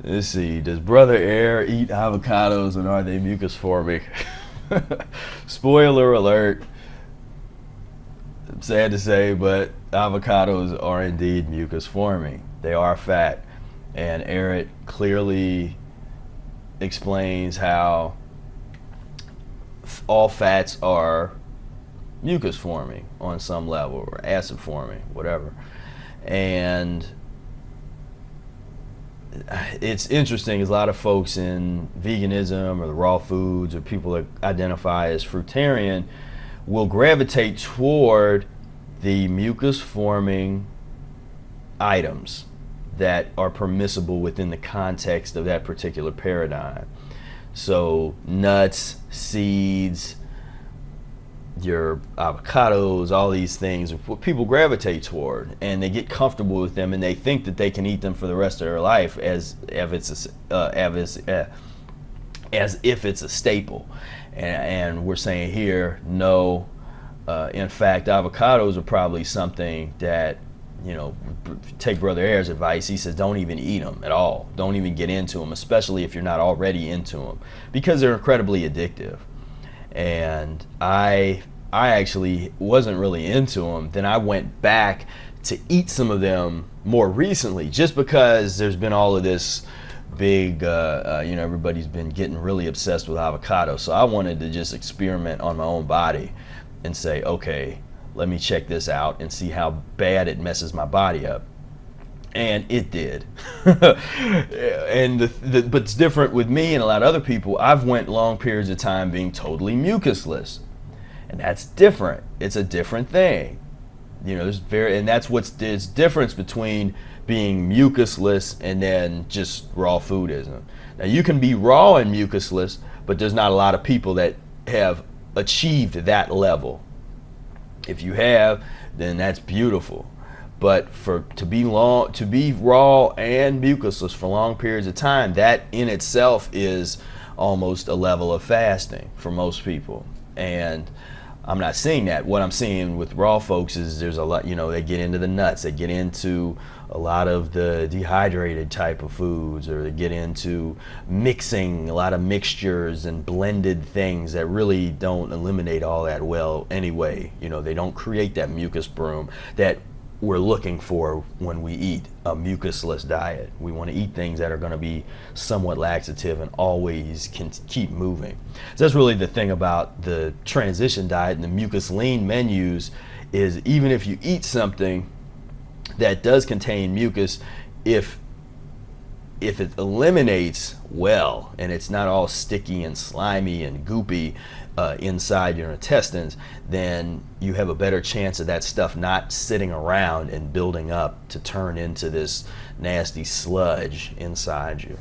Let's see. Does Brother Air eat avocados and are they mucus forming? Spoiler alert. Sad to say, but avocados are indeed mucus forming. They are fat. And Eric clearly explains how all fats are mucus forming on some level, or acid forming, whatever. And it's interesting, as a lot of folks in veganism or the raw foods or people that identify as fruitarian will gravitate toward the mucus forming items that are permissible within the context of that particular paradigm. So nuts, seeds, your avocados, all these things are what people gravitate toward, and they get comfortable with them, and they think that they can eat them for the rest of their life as if it's a staple. And we're saying here, no. In fact, avocados are probably something that, take Brother Air's advice. He says don't even eat them at all. Don't even get into them, especially if you're not already into them, because they're incredibly addictive. And I actually wasn't really into them. Then I went back to eat some of them more recently, just because there's been all of this big, everybody's been getting really obsessed with avocados. So I wanted to just experiment on my own body and say, okay, let me check this out and see how bad it messes my body up. And it did. But it's different with me and a lot of other people. I've went long periods of time being totally mucusless, and that's different. It's a different thing. There's difference between being mucusless and then just raw foodism. Now you can be raw and mucusless, but there's not a lot of people that have achieved that level. If you have, then that's beautiful. But to be raw and mucusless for long periods of time, that in itself is almost a level of fasting for most people. And I'm not seeing that. What I'm seeing with raw folks is there's a lot, they get into the nuts, they get into a lot of the dehydrated type of foods, or they get into mixing a lot of mixtures and blended things that really don't eliminate all that well anyway. They don't create that mucus broom that we're looking for when we eat a mucusless diet. We want to eat things that are going to be somewhat laxative and always can keep moving. So that's really the thing about the transition diet and the mucus lean menus, is even if you eat something that does contain mucus, if it eliminates well and it's not all sticky and slimy and goopy inside your intestines, then you have a better chance of that stuff not sitting around and building up to turn into this nasty sludge inside you.